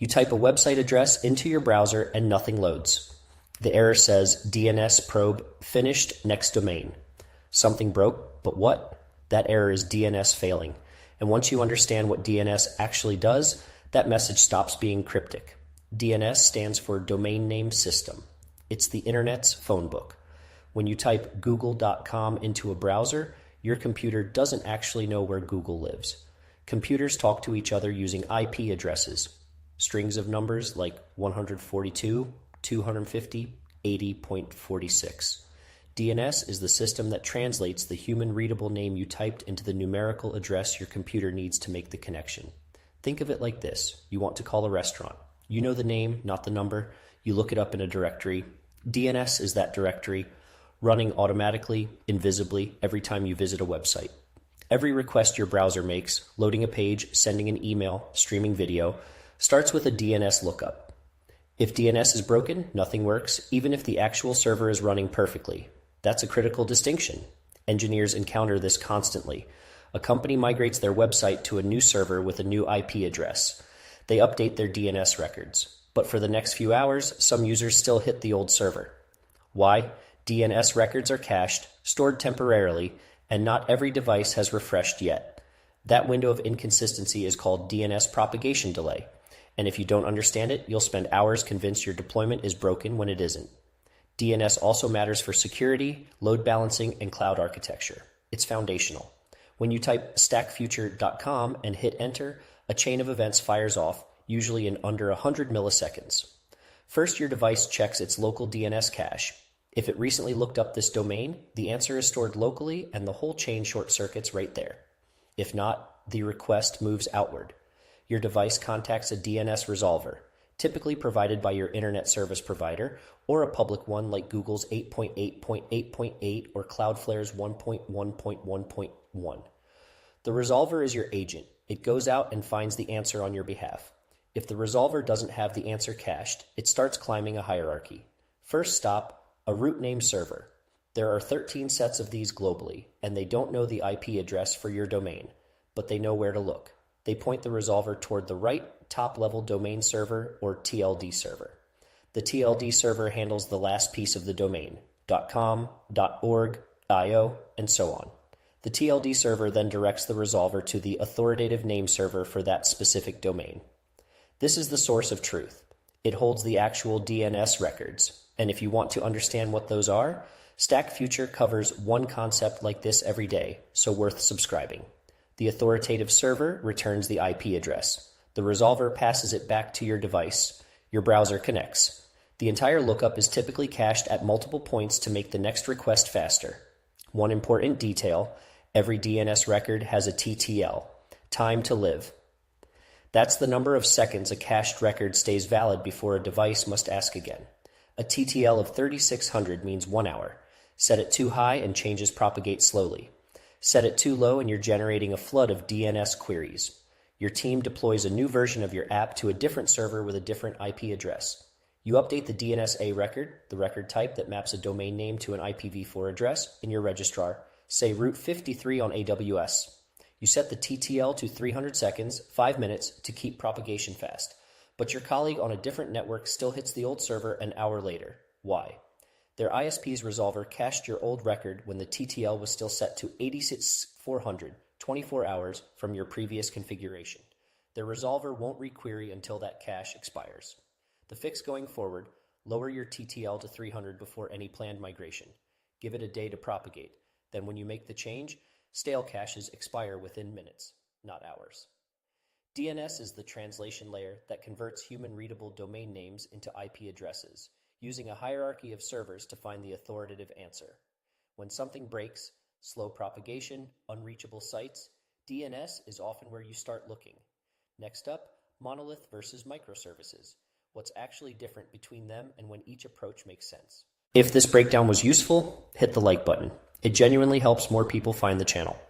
You type a website address into your browser and nothing loads. The error says DNS probe finished next domain. Something broke, but what? That error is DNS failing. And once you understand what DNS actually does, that message stops being cryptic. DNS stands for Domain Name System. It's the internet's phone book. When you type google.com into a browser, your computer doesn't actually know where Google lives. Computers talk to each other using IP addresses, strings of numbers like 142, 250, 80.46. DNS is the system that translates the human-readable name you typed into the numerical address your computer needs to make the connection. Think of it like this. You want to call a restaurant. You know the name, not the number. You look it up in a directory. DNS is that directory, running automatically, invisibly, every time you visit a website. Every request your browser makes, loading a page, sending an email, streaming video, starts with a DNS lookup. If DNS is broken, nothing works, even if the actual server is running perfectly. That's a critical distinction. Engineers encounter this constantly. A company migrates their website to a new server with a new IP address. They update their DNS records. But for the next few hours, some users still hit the old server. Why? DNS records are cached, stored temporarily, and not every device has refreshed yet. That window of inconsistency is called DNS propagation delay. And if you don't understand it, you'll spend hours convinced your deployment is broken when it isn't. DNS also matters for security, load balancing, and cloud architecture. It's foundational. When you type stackfuture.com and hit enter, a chain of events fires off, usually in under 100 milliseconds. First, your device checks its local DNS cache. If it recently looked up this domain, the answer is stored locally and the whole chain short circuits right there. If not, the request moves outward. Your device contacts a DNS resolver, typically provided by your internet service provider or a public one like Google's 8.8.8.8 or Cloudflare's 1.1.1.1. The resolver is your agent. It goes out and finds the answer on your behalf. If the resolver doesn't have the answer cached, it starts climbing a hierarchy. First stop, a root name server. There are 13 sets of these globally, and they don't know the IP address for your domain, but they know where to look. They point the resolver toward the right top-level domain server or TLD server. The TLD server handles the last piece of the domain, .com, .org, .io, and so on. The TLD server then directs the resolver to the authoritative name server for that specific domain. This is the source of truth. It holds the actual DNS records, and if you want to understand what those are, Stack Future covers one concept like this every day, so worth subscribing. The authoritative server returns the IP address. The resolver passes it back to your device. Your browser connects. The entire lookup is typically cached at multiple points to make the next request faster. One important detail, every DNS record has a TTL, time to live. That's the number of seconds a cached record stays valid before a device must ask again. A TTL of 3600 means 1 hour. Set it too high and changes propagate slowly. Set it too low and you're generating a flood of DNS queries. Your team deploys a new version of your app to a different server with a different IP address. You update the DNSA record, the record type that maps a domain name to an IPv4 address, in your registrar, say Route 53 on AWS. You set the TTL to 300 seconds, 5 minutes, to keep propagation fast. But your colleague on a different network still hits the old server an hour later. Why? Their ISP's resolver cached your old record when the TTL was still set to 86,400, 24 hours from your previous configuration. Their resolver won't requery until that cache expires. The fix going forward, lower your TTL to 300 before any planned migration. Give it a day to propagate. Then when you make the change, stale caches expire within minutes, not hours. DNS is the translation layer that converts human-readable domain names into IP addresses, using a hierarchy of servers to find the authoritative answer. When something breaks, slow propagation, unreachable sites, DNS is often where you start looking. Next up, monolith versus microservices. What's actually different between them and when each approach makes sense. If this breakdown was useful, hit the like button. It genuinely helps more people find the channel.